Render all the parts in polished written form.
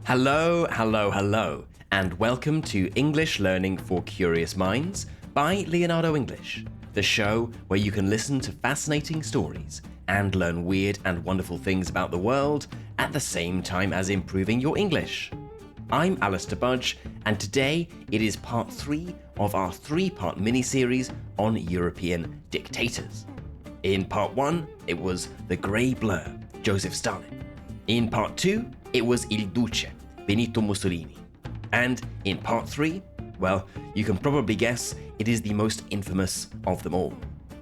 Hello, hello, hello, and welcome to English Learning for Curious Minds by Leonardo English, the show where you can listen to fascinating stories and learn weird and wonderful things about the world at the same time as improving your English. I'm Alistair Budge, and today it is part 3 of our 3-part mini-series on European dictators. In part 1, it was the Grey Blur, Joseph Stalin. In part 2, it was Il Duce, Benito Mussolini. And in part 3, well, you can probably guess it is the most infamous of them all.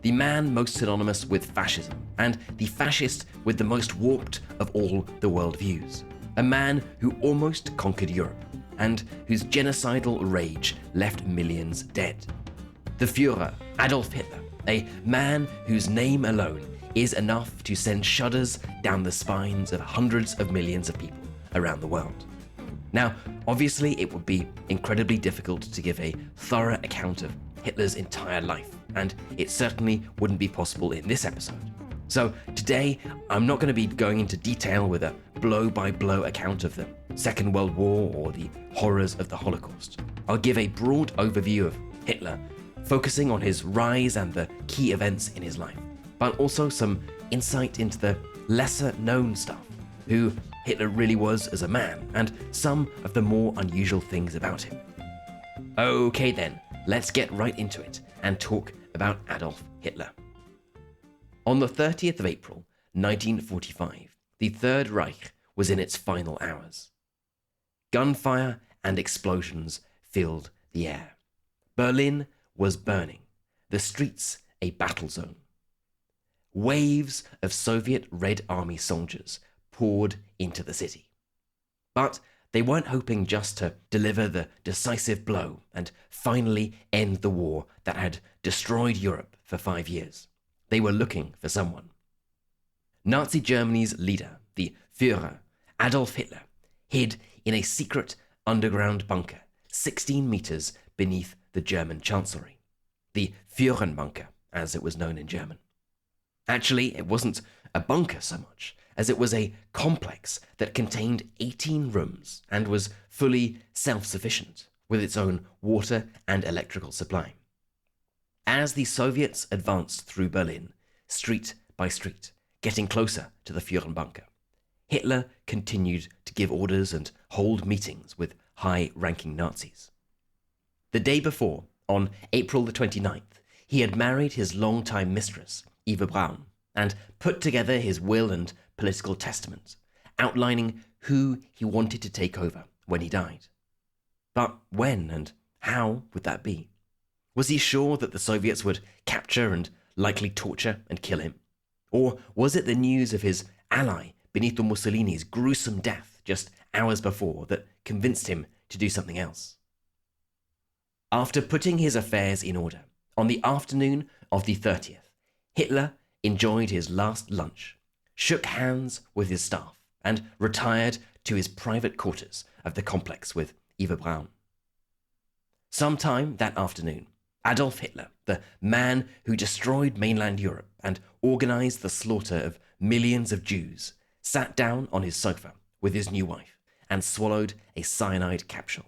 The man most synonymous with fascism, and the fascist with the most warped of all the worldviews. A man who almost conquered Europe, and whose genocidal rage left millions dead. The Führer, Adolf Hitler, a man whose name alone is enough to send shudders down the spines of hundreds of millions of people around the world. Now, obviously it would be incredibly difficult to give a thorough account of Hitler's entire life, and it certainly wouldn't be possible in this episode. So today, I'm not going to be going into detail with a blow-by-blow account of the Second World War or the horrors of the Holocaust. I'll give a broad overview of Hitler, focusing on his rise and the key events in his life, but also some insight into the lesser-known stuff, who Hitler really was as a man, and some of the more unusual things about him. Okay then, let's get right into it and talk about Adolf Hitler. On the 30th of April, 1945, the Third Reich was in its final hours. Gunfire and explosions filled the air. Berlin was burning, the streets a battle zone. Waves of Soviet Red Army soldiers poured into the city. But they weren't hoping just to deliver the decisive blow and finally end the war that had destroyed Europe for 5 years. They were looking for someone. Nazi Germany's leader, the Führer, Adolf Hitler, hid in a secret underground bunker 16 meters beneath the German chancellery. The Führerbunker, as it was known in German. Actually, it wasn't a bunker so much as it was a complex that contained 18 rooms and was fully self-sufficient with its own water and electrical supply. As the Soviets advanced through Berlin, street by street, getting closer to the Führerbunker, Hitler continued to give orders and hold meetings with high-ranking Nazis. The day before, on April the 29th, he had married his longtime mistress, Eva Braun, and put together his will and political testament, outlining who he wanted to take over when he died. But when and how would that be? Was he sure that the Soviets would capture and likely torture and kill him? Or was it the news of his ally, Benito Mussolini's gruesome death just hours before, that convinced him to do something else? After putting his affairs in order, on the afternoon of the 30th, Hitler enjoyed his last lunch, shook hands with his staff, and retired to his private quarters of the complex with Eva Braun. Sometime that afternoon, Adolf Hitler, the man who destroyed mainland Europe and organized the slaughter of millions of Jews, sat down on his sofa with his new wife and swallowed a cyanide capsule.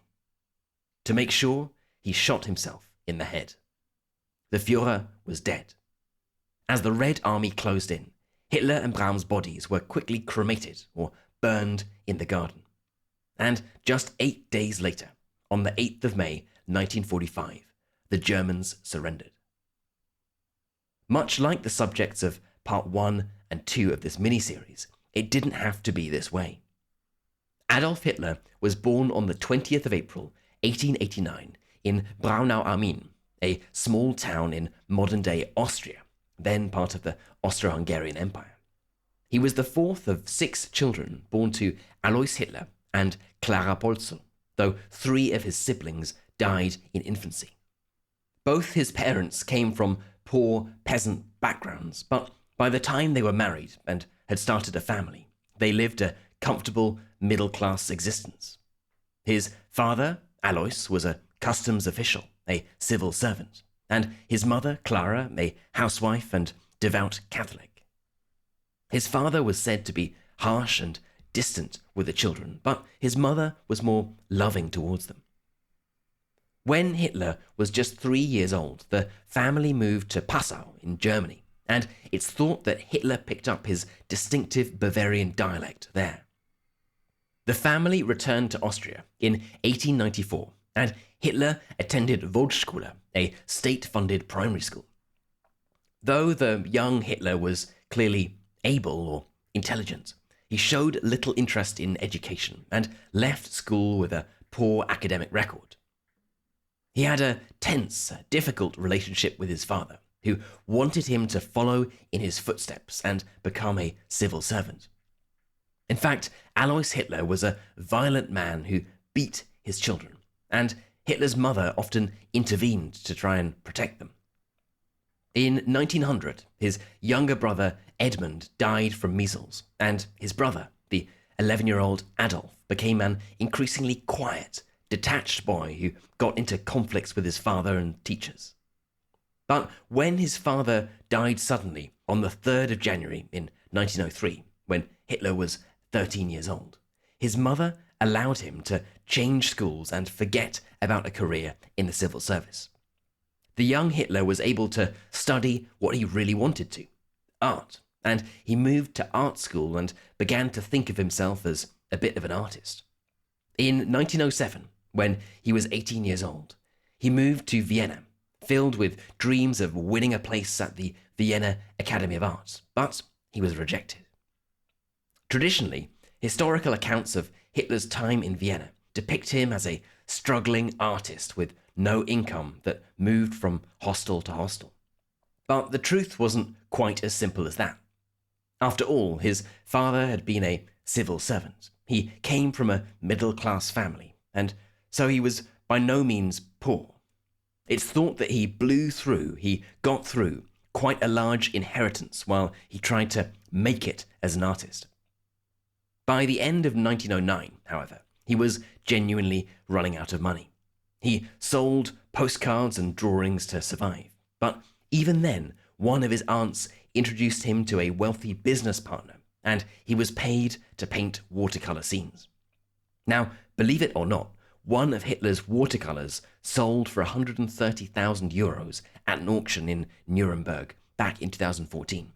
To make sure, he shot himself in the head. The Führer was dead. As the Red Army closed in, Hitler and Braun's bodies were quickly cremated or burned in the garden. And just 8 days later, on the 8th of May, 1945, the Germans surrendered. Much like the subjects of part 1 and 2 of this mini-series, it didn't have to be this way. Adolf Hitler was born on the 20th of April, 1889, in Braunau am Inn, a small town in modern-day Austria, then part of the Austro-Hungarian Empire. He was the fourth of 6 children born to Alois Hitler and Clara Polzel, though 3 of his siblings died in infancy. Both his parents came from poor peasant backgrounds, but by the time they were married and had started a family, they lived a comfortable middle-class existence. His father, Alois, was a customs official, a civil servant, and his mother, Clara, a housewife and devout Catholic. His father was said to be harsh and distant with the children, but his mother was more loving towards them. When Hitler was just 3 years old, the family moved to Passau in Germany, and it's thought that Hitler picked up his distinctive Bavarian dialect there. The family returned to Austria in 1894, and Hitler attended Volksschule, a state-funded primary school. Though the young Hitler was clearly able or intelligent, he showed little interest in education and left school with a poor academic record. He had a tense, difficult relationship with his father, who wanted him to follow in his footsteps and become a civil servant. In fact, Alois Hitler was a violent man who beat his children, and Hitler's mother often intervened to try and protect them. In 1900, his younger brother Edmund died from measles, and his brother, the 11-year-old Adolf, became an increasingly quiet, detached boy who got into conflicts with his father and teachers. But when his father died suddenly on the 3rd of January in 1903, when Hitler was 13 years old, his mother allowed him to change schools and forget about a career in the civil service. The young Hitler was able to study what he really wanted to, art, and he moved to art school and began to think of himself as a bit of an artist. In 1907, when he was 18 years old, he moved to Vienna, filled with dreams of winning a place at the Vienna Academy of Arts, but he was rejected. Traditionally, historical accounts of Hitler's time in Vienna depict him as a struggling artist with no income that moved from hostel to hostel. But the truth wasn't quite as simple as that. After all, his father had been a civil servant. He came from a middle-class family, and so he was by no means poor. It's thought that he got through quite a large inheritance while he tried to make it as an artist. By the end of 1909, however, he was genuinely running out of money. He sold postcards and drawings to survive. But even then, one of his aunts introduced him to a wealthy business partner, and he was paid to paint watercolor scenes. Now, believe it or not, one of Hitler's watercolors sold for 130,000 euros at an auction in Nuremberg back in 2014.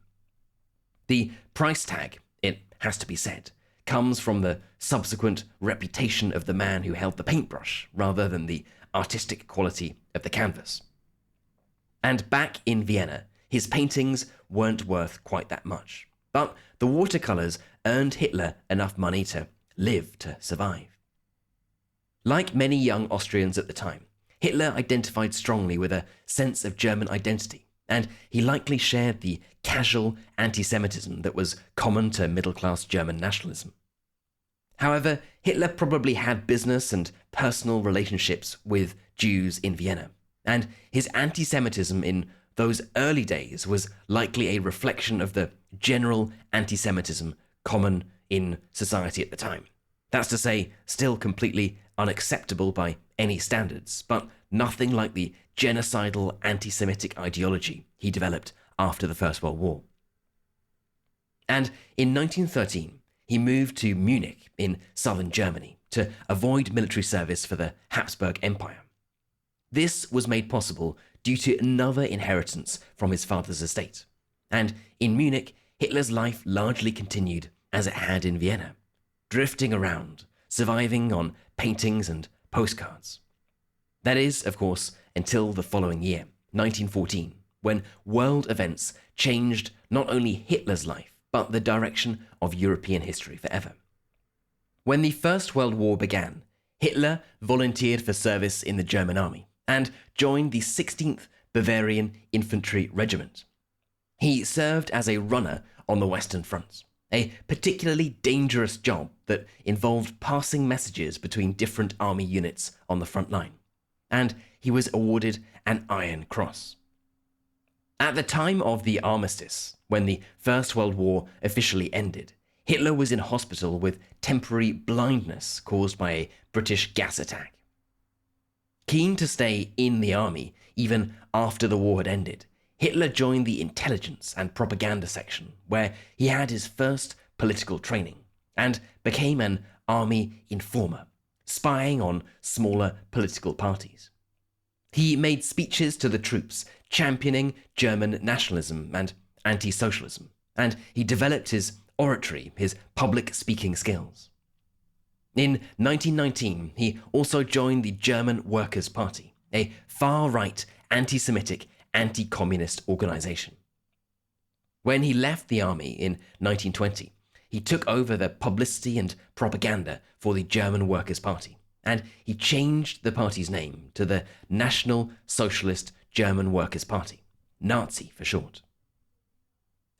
The price tag, it has to be said, comes from the subsequent reputation of the man who held the paintbrush rather than the artistic quality of the canvas. And back in Vienna, his paintings weren't worth quite that much, but the watercolors earned Hitler enough money to live to survive. Like many young Austrians at the time, Hitler identified strongly with a sense of German identity, and he likely shared the casual anti-Semitism that was common to middle-class German nationalism. However, Hitler probably had business and personal relationships with Jews in Vienna, and his anti-Semitism in those early days was likely a reflection of the general anti-Semitism common in society at the time. That's to say, still completely unacceptable by any standards, but nothing like the genocidal anti-Semitic ideology he developed after the First World War. And in 1913, he moved to Munich in southern Germany to avoid military service for the Habsburg Empire. This was made possible due to another inheritance from his father's estate. And in Munich, Hitler's life largely continued as it had in Vienna, drifting around, surviving on paintings and postcards. That is, of course, until the following year, 1914, when world events changed not only Hitler's life, but the direction of European history forever. When the First World War began, Hitler volunteered for service in the German army and joined the 16th Bavarian Infantry Regiment. He served as a runner on the Western Front, a particularly dangerous job that involved passing messages between different army units on the front line, and he was awarded an Iron Cross. At the time of the armistice, when the First World War officially ended, Hitler was in hospital with temporary blindness caused by a British gas attack. Keen to stay in the army, even after the war had ended, Hitler joined the intelligence and propaganda section, where he had his first political training, and became an army informer, spying on smaller political parties. He made speeches to the troops championing German nationalism and anti-socialism, and he developed his oratory, his public speaking skills. In 1919, he also joined the German Workers' Party, a far-right, anti-Semitic, anti-communist organization. When he left the army in 1920, he took over the publicity and propaganda for the German Workers' Party, and he changed the party's name to the National Socialist German Workers' Party, Nazi for short.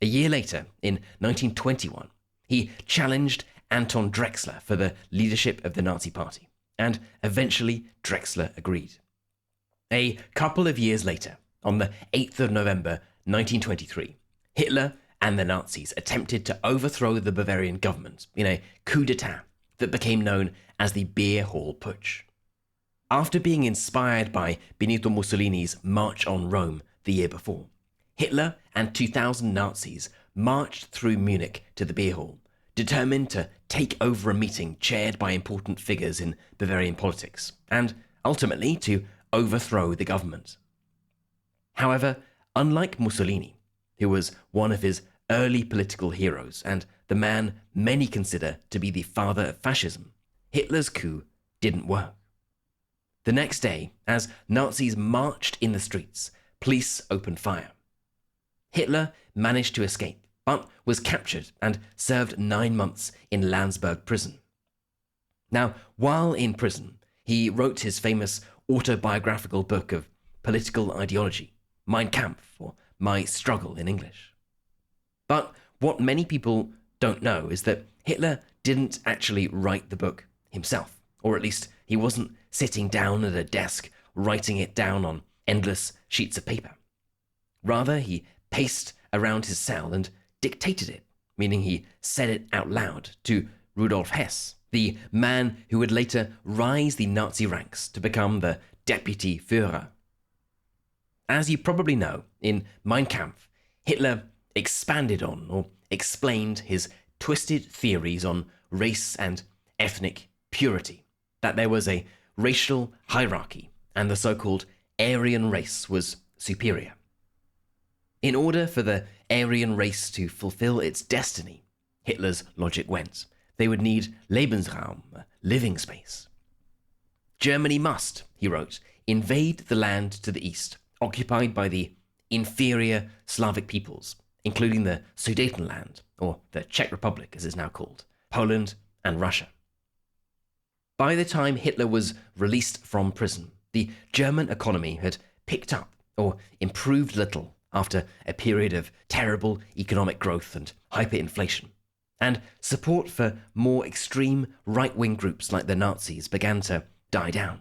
A year later, in 1921, he challenged Anton Drexler for the leadership of the Nazi Party, and eventually Drexler agreed. A couple of years later, on the 8th of November 1923, Hitler and the Nazis attempted to overthrow the Bavarian government in a coup d'etat that became known as the Beer Hall Putsch. After being inspired by Benito Mussolini's March on Rome the year before, Hitler and 2,000 Nazis marched through Munich to the beer hall, determined to take over a meeting chaired by important figures in Bavarian politics, and ultimately to overthrow the government. However, unlike Mussolini, who was one of his early political heroes and the man many consider to be the father of fascism, Hitler's coup didn't work. The next day, as Nazis marched in the streets, police opened fire. Hitler managed to escape, but was captured and served 9 months in Landsberg prison. Now, while in prison, he wrote his famous autobiographical book of political ideology, Mein Kampf, or My Struggle in English. But what many people don't know is that Hitler didn't actually write the book himself, or at least he wasn't sitting down at a desk writing it down on endless sheets of paper. Rather, he paced around his cell and dictated it, meaning he said it out loud to Rudolf Hess, the man who would later rise the Nazi ranks to become the deputy Führer. As you probably know, in Mein Kampf, Hitler expanded on or explained his twisted theories on race and ethnic purity, that there was a racial hierarchy and the so-called Aryan race was superior. In order for the Aryan race to fulfill its destiny, Hitler's logic went, they would need Lebensraum, living space. Germany must, he wrote, invade the land to the east, occupied by the inferior Slavic peoples, including the Sudetenland, or the Czech Republic as it's now called, Poland and Russia. By the time Hitler was released from prison, the German economy had picked up or improved little after a period of terrible economic growth and hyperinflation, and support for more extreme right-wing groups like the Nazis began to die down.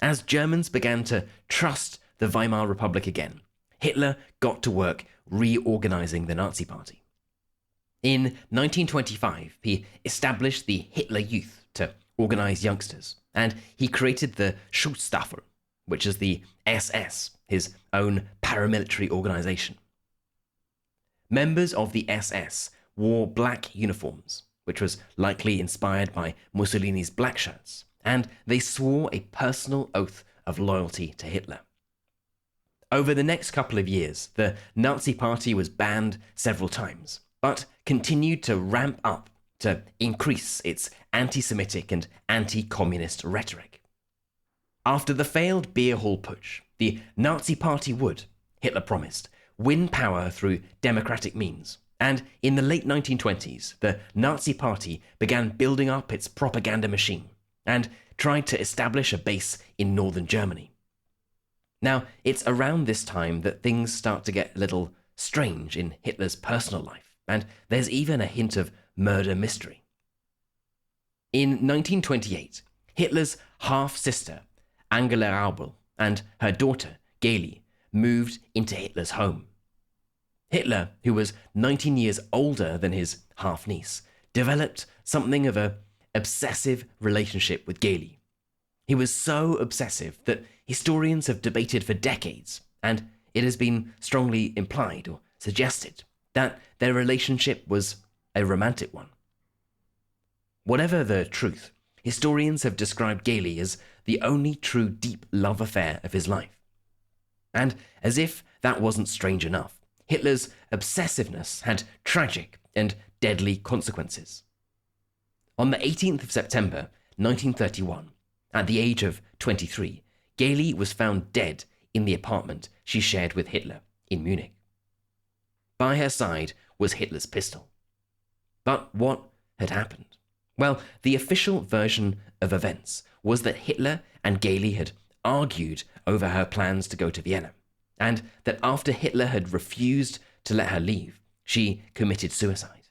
As Germans began to trust the Weimar Republic again, Hitler got to work reorganizing the Nazi Party. In 1925, he established the Hitler Youth to organize youngsters, and he created the Schutzstaffel, which is the SS, his own paramilitary organization. Members of the SS wore black uniforms, which was likely inspired by Mussolini's black shirts, and they swore a personal oath of loyalty to Hitler. Over the next couple of years, the Nazi Party was banned several times, but continued to ramp up to increase its anti-Semitic and anti-communist rhetoric. After the failed beer hall putsch, the Nazi Party would, Hitler promised, win power through democratic means, and in the late 1920s, the Nazi Party began building up its propaganda machine and tried to establish a base in northern Germany. Now, it's around this time that things start to get a little strange in Hitler's personal life, and there's even a hint of murder mystery. In 1928, Hitler's half-sister, Angela Raubal, and her daughter, Geli, moved into Hitler's home. Hitler, who was 19 years older than his half-niece, developed something of an obsessive relationship with Geli. He was so obsessive that historians have debated for decades, and it has been strongly implied or suggested that their relationship was a romantic one. Whatever the truth, historians have described Gailey as the only true deep love affair of his life. And as if that wasn't strange enough, Hitler's obsessiveness had tragic and deadly consequences. On the 18th of September 1931, at the age of 23, Gailey was found dead in the apartment she shared with Hitler in Munich. By her side was Hitler's pistol. But what had happened? Well, the official version of events was that Hitler and Gailey had argued over her plans to go to Vienna, and that after Hitler had refused to let her leave, she committed suicide.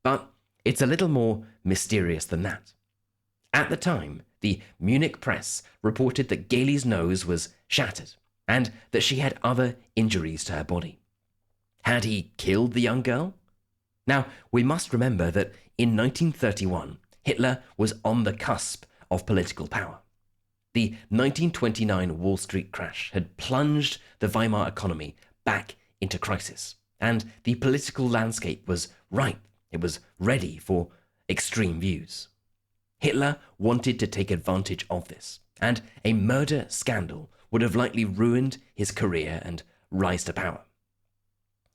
But it's a little more mysterious than that. At the time, the Munich press reported that Gailey's nose was shattered and that she had other injuries to her body. Had he killed the young girl? Now, we must remember that in 1931, Hitler was on the cusp of political power. The 1929 Wall Street crash had plunged the Weimar economy back into crisis, and the political landscape was ripe. It was ready for extreme views. Hitler wanted to take advantage of this, and a murder scandal would have likely ruined his career and rise to power.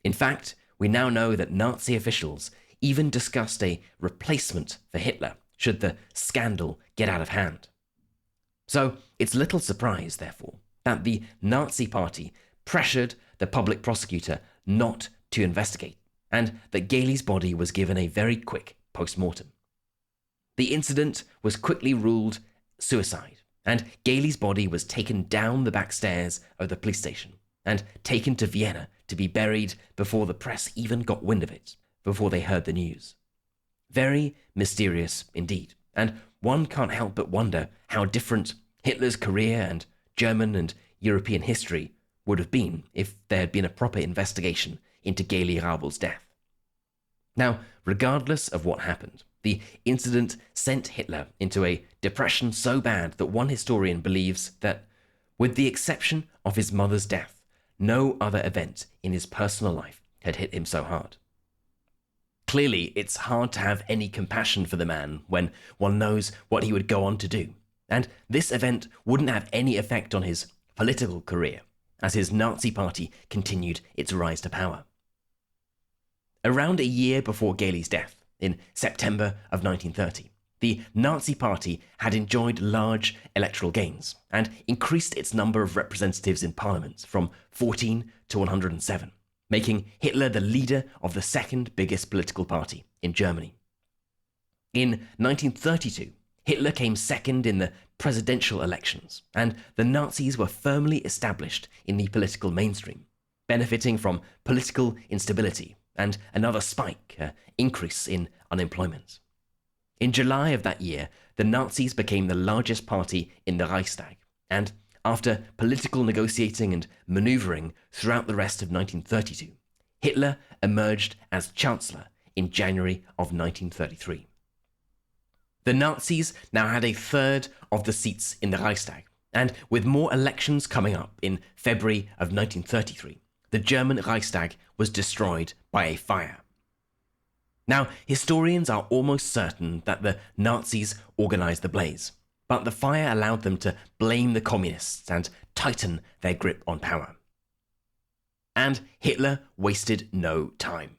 In fact, we now know that Nazi officials even discussed a replacement for Hitler should the scandal get out of hand. So it's little surprise, therefore, that the Nazi Party pressured the public prosecutor not to investigate, and that Gailey's body was given a very quick post-mortem. The incident was quickly ruled suicide, and Gailey's body was taken down the back stairs of the police station and taken to Vienna to be buried before the press even got wind of it, before they heard the news. Very mysterious indeed, and one can't help but wonder how different Hitler's career and German and European history would have been if there had been a proper investigation into Angela Raubal's death. Now, regardless of what happened, the incident sent Hitler into a depression so bad that one historian believes that, with the exception of his mother's death, no other event in his personal life had hit him so hard. Clearly, it's hard to have any compassion for the man when one knows what he would go on to do, and this event wouldn't have any effect on his political career, as his Nazi party continued its rise to power. Around a year before Gailey's death, in September of 1930, the Nazi Party had enjoyed large electoral gains and increased its number of representatives in parliament from 14 to 107, making Hitler the leader of the second biggest political party in Germany. In 1932, Hitler came second in the presidential elections, and the Nazis were firmly established in the political mainstream, benefiting from political instability and another spike, increase in unemployment. In July of that year, the Nazis became the largest party in the Reichstag, and after political negotiating and maneuvering throughout the rest of 1932, Hitler emerged as Chancellor in January of 1933. The Nazis now had a third of the seats in the Reichstag, and with more elections coming up in February of 1933, the German Reichstag was destroyed by a fire. Now, historians are almost certain that the Nazis organized the blaze, but the fire allowed them to blame the communists and tighten their grip on power. And Hitler wasted no time.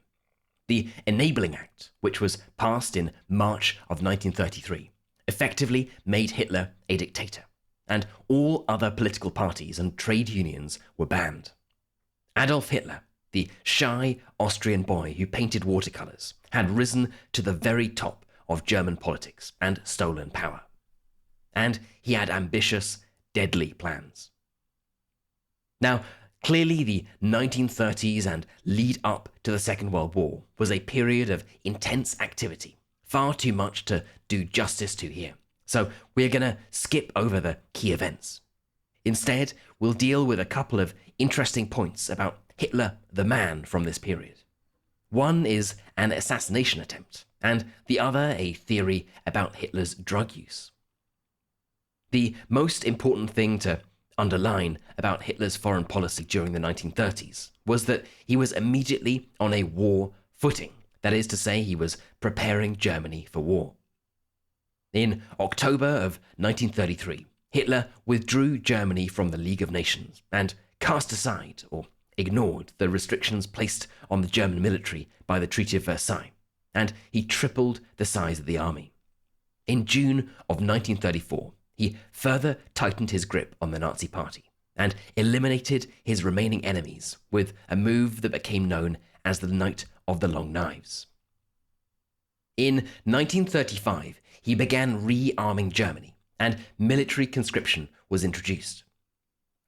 The Enabling Act, which was passed in March of 1933, effectively made Hitler a dictator, and all other political parties and trade unions were banned. Adolf Hitler, the shy Austrian boy who painted watercolors, had risen to the very top of German politics and stolen power. And he had ambitious, deadly plans. Now, clearly the 1930s and lead up to the Second World War was a period of intense activity, far too much to do justice to here. So we're going to skip over the key events. Instead, we'll deal with a couple of interesting points about Hitler the man from this period. One is an assassination attempt, and the other a theory about Hitler's drug use. The most important thing to underline about Hitler's foreign policy during the 1930s was that he was immediately on a war footing. That is to say, he was preparing Germany for war. In October of 1933, Hitler withdrew Germany from the League of Nations and cast aside or ignored the restrictions placed on the German military by the Treaty of Versailles, and he tripled the size of the army. In June of 1934, he further tightened his grip on the Nazi Party and eliminated his remaining enemies with a move that became known as the Night of the Long Knives. In 1935, he began rearming Germany, and military conscription was introduced.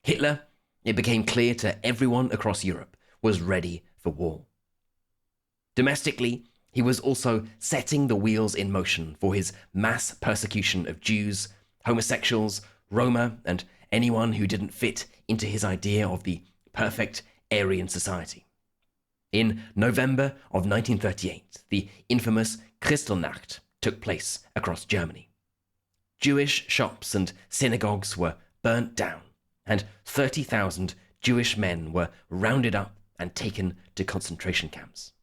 Hitler, it became clear to everyone across Europe, was ready for war. Domestically, he was also setting the wheels in motion for his mass persecution of Jews, homosexuals, Roma, and anyone who didn't fit into his idea of the perfect Aryan society. In November of 1938, the infamous Kristallnacht took place across Germany. Jewish shops and synagogues were burnt down, and 30,000 Jewish men were rounded up and taken to concentration camps.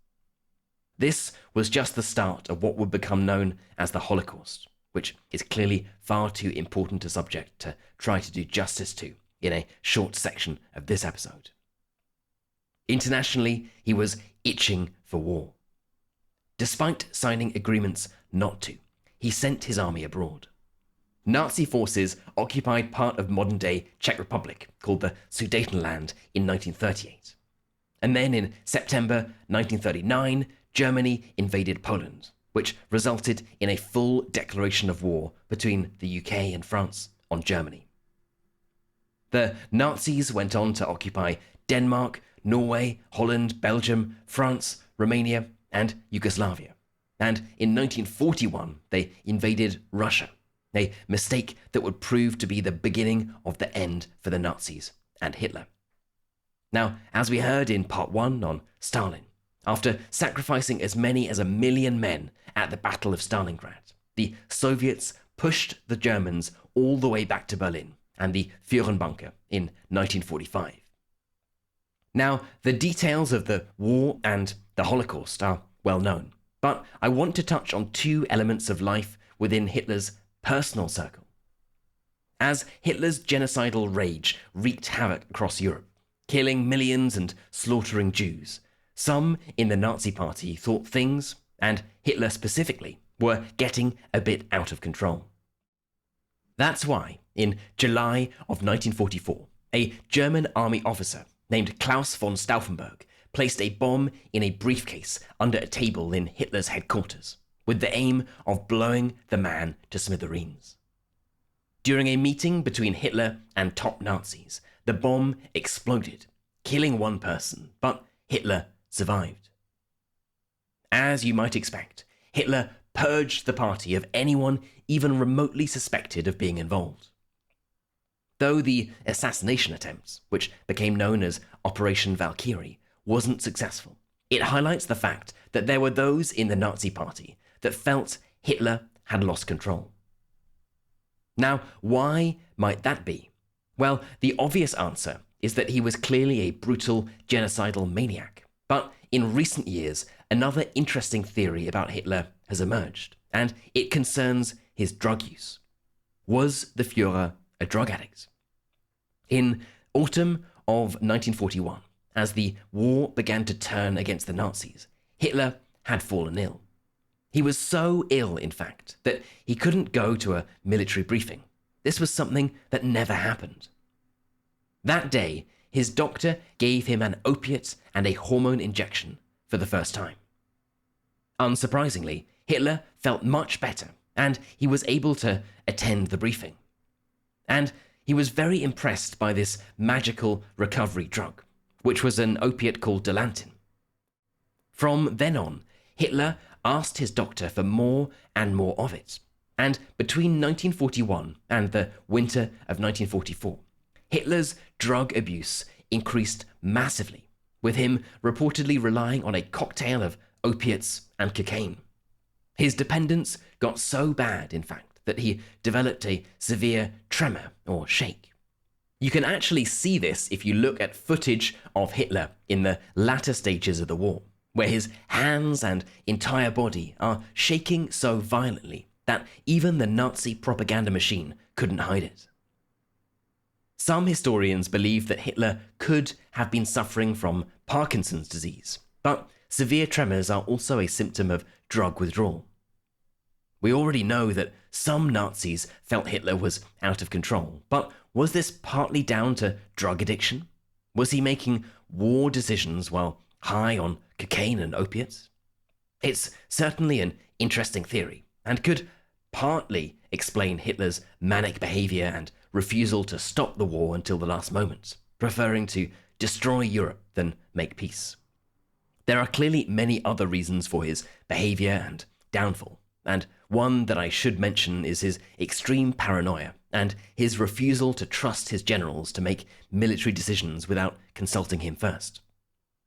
This was just the start of what would become known as the Holocaust, which is clearly far too important a subject to try to do justice to in a short section of this episode. Internationally, he was itching for war. Despite signing agreements not to, he sent his army abroad. Nazi forces occupied part of modern-day Czech Republic, called the Sudetenland, in 1938. And then in September 1939, Germany invaded Poland, which resulted in a full declaration of war between the UK and France on Germany. The Nazis went on to occupy Denmark, Norway, Holland, Belgium, France, Romania, and Yugoslavia. And in 1941, they invaded Russia, a mistake that would prove to be the beginning of the end for the Nazis and Hitler. Now, as we heard in part 1 on Stalin, after sacrificing as many as 1 million men at the Battle of Stalingrad, the Soviets pushed the Germans all the way back to Berlin and the Führerbunker in 1945. Now, the details of the war and the Holocaust are well known, but I want to touch on two elements of life within Hitler's personal circle. As Hitler's genocidal rage wreaked havoc across Europe, killing millions and slaughtering Jews, some in the Nazi Party thought things, and Hitler specifically, were getting a bit out of control. That's why, in July of 1944, a German army officer named Klaus von Stauffenberg placed a bomb in a briefcase under a table in Hitler's headquarters, with the aim of blowing the man to smithereens. During a meeting between Hitler and top Nazis, the bomb exploded, killing one person, but Hitler survived. As you might expect, Hitler purged the party of anyone even remotely suspected of being involved. Though the assassination attempt, which became known as Operation Valkyrie, wasn't successful, it highlights the fact that there were those in the Nazi Party that felt Hitler had lost control. Now, why might that be? Well, the obvious answer is that he was clearly a brutal, genocidal maniac. But in recent years, another interesting theory about Hitler has emerged, and it concerns his drug use. Was the Führer a drug addict? In autumn of 1941, as the war began to turn against the Nazis, Hitler had fallen ill. He was so ill, in fact, that he couldn't go to a military briefing. This was something that never happened. That day, his doctor gave him an opiate and a hormone injection for the first time. Unsurprisingly, Hitler felt much better, and he was able to attend the briefing. And he was very impressed by this magical recovery drug, which was an opiate called Dilantin. From then on, Hitler asked his doctor for more and more of it, and between 1941 and the winter of 1944, Hitler's drug abuse increased massively, with him reportedly relying on a cocktail of opiates and cocaine. His dependence got so bad, in fact, that he developed a severe tremor or shake. You can actually see this if you look at footage of Hitler in the latter stages of the war, where his hands and entire body are shaking so violently that even the Nazi propaganda machine couldn't hide it. Some historians believe that Hitler could have been suffering from Parkinson's disease, but severe tremors are also a symptom of drug withdrawal. We already know that some Nazis felt Hitler was out of control, but was this partly down to drug addiction? Was he making war decisions while high on cocaine and opiates? It's certainly an interesting theory, and could partly explain Hitler's manic behavior and refusal to stop the war until the last moment, preferring to destroy Europe than make peace. There are clearly many other reasons for his behavior and downfall, and one that I should mention is his extreme paranoia and his refusal to trust his generals to make military decisions without consulting him first.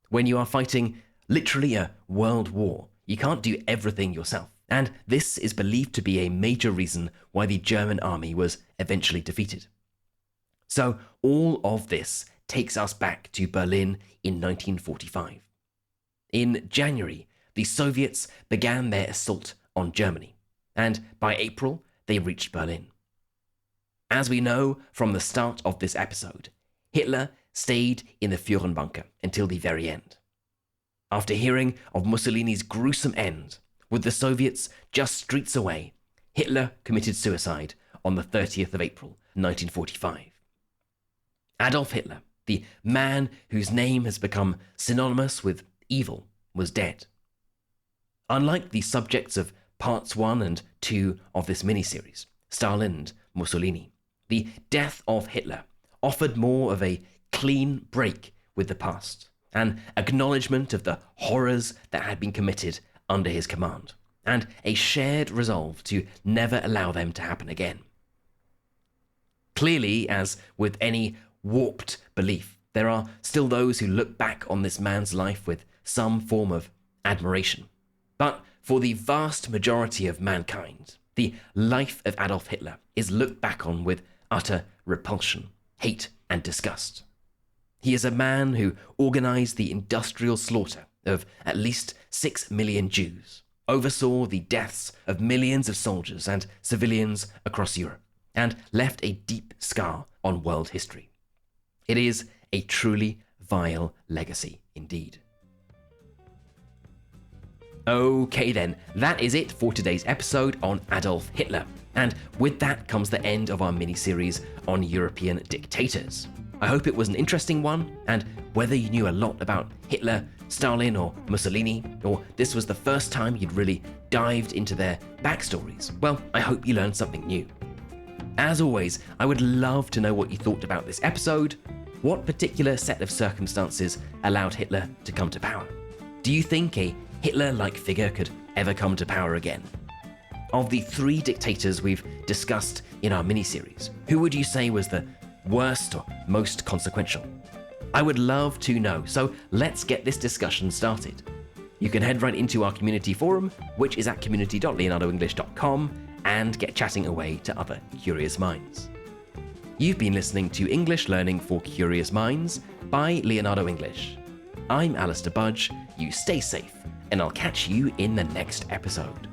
When you are fighting literally a world war, you can't do everything yourself, and this is believed to be a major reason why the German army was eventually defeated. So all of this takes us back to Berlin in 1945. In January, the Soviets began their assault on Germany, and by April, they reached Berlin. As we know from the start of this episode, Hitler stayed in the Führerbunker until the very end. After hearing of Mussolini's gruesome end, with the Soviets just streets away, Hitler committed suicide on the 30th of April, 1945. Adolf Hitler, the man whose name has become synonymous with evil, was dead. Unlike the subjects of parts 1 and 2 of this miniseries, Stalin and Mussolini, the death of Hitler offered more of a clean break with the past, an acknowledgement of the horrors that had been committed under his command, and a shared resolve to never allow them to happen again. Clearly, as with any warped belief, there are still those who look back on this man's life with some form of admiration. But for the vast majority of mankind, the life of Adolf Hitler is looked back on with utter repulsion, hate, and disgust. He is a man who organized the industrial slaughter of at least 6 million Jews, oversaw the deaths of millions of soldiers and civilians across Europe, and left a deep scar on world history. It is a truly vile legacy indeed. Okay then, that is it for today's episode on Adolf Hitler. And with that comes the end of our mini-series on European dictators. I hope it was an interesting one, and whether you knew a lot about Hitler, Stalin, or Mussolini, or this was the first time you'd really dived into their backstories, well, I hope you learned something new. As always, I would love to know what you thought about this episode. What particular set of circumstances allowed Hitler to come to power? Do you think a Hitler-like figure could ever come to power again? Of the 3 dictators we've discussed in our miniseries, who would you say was the worst or most consequential? I would love to know, so let's get this discussion started. You can head right into our community forum, which is at community.leonardoenglish.com, and get chatting away to other curious minds. You've been listening to English Learning for Curious Minds by Leonardo English. I'm Alistair Budge, you stay safe, and I'll catch you in the next episode.